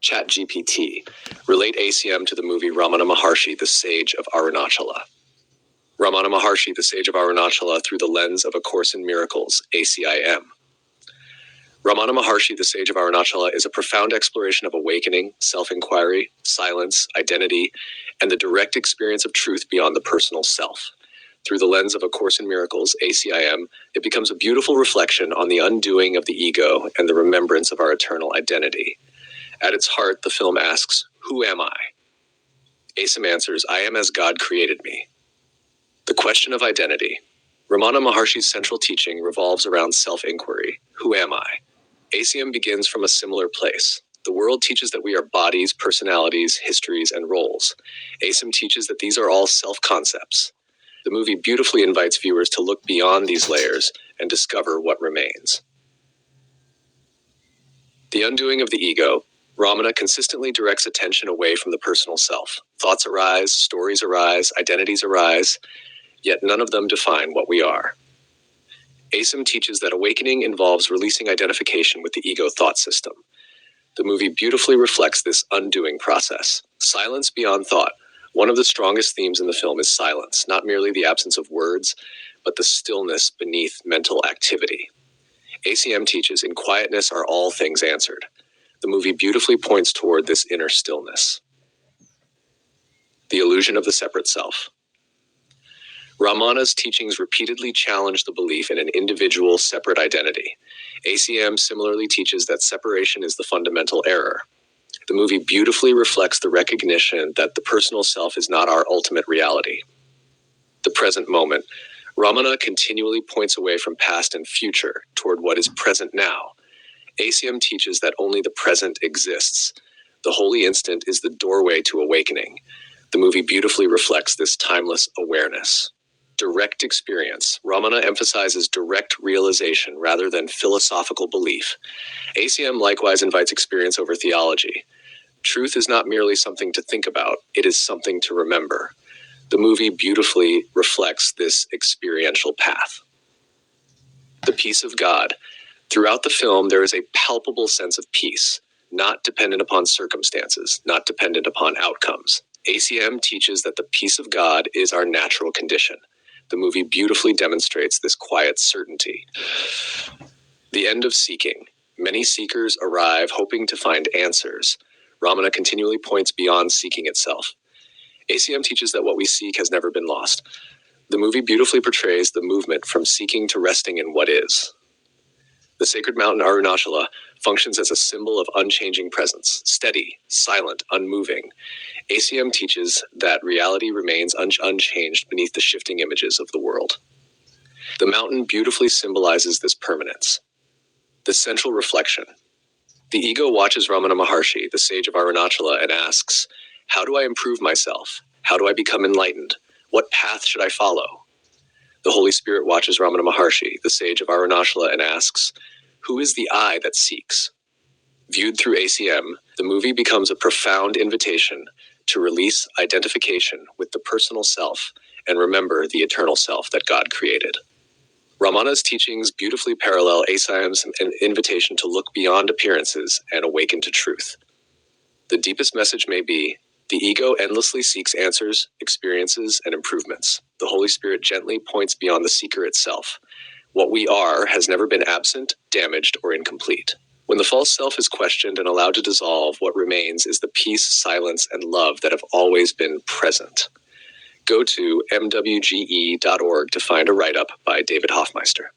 ChatGPT. Relate ACM to the movie Ramana Maharshi, the Sage of Arunachala. Ramana Maharshi, the Sage of Arunachala, through the lens of A Course in Miracles, ACIM. Ramana Maharshi, the Sage of Arunachala, is a profound exploration of awakening, self-inquiry, silence, identity, and the direct experience of truth beyond the personal self. Through the lens of A Course in Miracles, ACIM, it becomes a beautiful reflection on the undoing of the ego and the remembrance of our eternal identity. At its heart, the film asks, "Who am I?" ACIM answers, "I am as God created me." The question of identity. Ramana Maharshi's central teaching revolves around self-inquiry. Who am I? ACIM begins from a similar place. The world teaches that we are bodies, personalities, histories, and roles. ACIM teaches that these are all self-concepts. The movie beautifully invites viewers to look beyond these layers and discover what remains. The undoing of the ego. Ramana consistently directs attention away from the personal self. Thoughts arise, stories arise, identities arise, yet none of them define what we are. ACIM teaches that awakening involves releasing identification with the ego thought system. The movie beautifully reflects this undoing process. Silence beyond thought. One of the strongest themes in the film is silence, not merely the absence of words, but the stillness beneath mental activity. ACM teaches, in quietness are all things answered. The movie beautifully points toward this inner stillness. The illusion of the separate self. Ramana's teachings repeatedly challenge the belief in an individual separate identity. ACM similarly teaches that separation is the fundamental error. The movie beautifully reflects the recognition that the personal self is not our ultimate reality. The present moment. Ramana continually points away from past and future toward what is present now. ACM teaches that only the present exists. The holy instant is the doorway to awakening. The movie beautifully reflects this timeless awareness. Direct experience. Ramana emphasizes direct realization rather than philosophical belief. ACM likewise invites experience over theology. Truth is not merely something to think about, it is something to remember. The movie beautifully reflects this experiential path. The peace of God. Throughout the film, there is a palpable sense of peace, not dependent upon circumstances, not dependent upon outcomes. ACM teaches that the peace of God is our natural condition. The movie beautifully demonstrates this quiet certainty. The end of seeking. Many seekers arrive hoping to find answers. Ramana continually points beyond seeking itself. ACM teaches that what we seek has never been lost. The movie beautifully portrays the movement from seeking to resting in what is. The sacred mountain Arunachala functions as a symbol of unchanging presence, steady, silent, unmoving. ACM teaches that reality remains unchanged beneath the shifting images of the world. The mountain beautifully symbolizes this permanence. The central reflection. The ego watches Ramana Maharshi, the sage of Arunachala, and asks, "How do I improve myself? How do I become enlightened? What path should I follow?" The Holy Spirit watches Ramana Maharshi, the sage of Arunachala, and asks, "Who is the I that seeks?" Viewed through ACM, the movie becomes a profound invitation to release identification with the personal self and remember the eternal self that God created. Ramana's teachings beautifully parallel ACIM's invitation to look beyond appearances and awaken to truth. The deepest message may be, the ego endlessly seeks answers, experiences, and improvements. The Holy Spirit gently points beyond the seeker itself. What we are has never been absent, damaged, or incomplete. When the false self is questioned and allowed to dissolve, what remains is the peace, silence, and love that have always been present. Go to mwge.org to find a write-up by David Hoffmeister.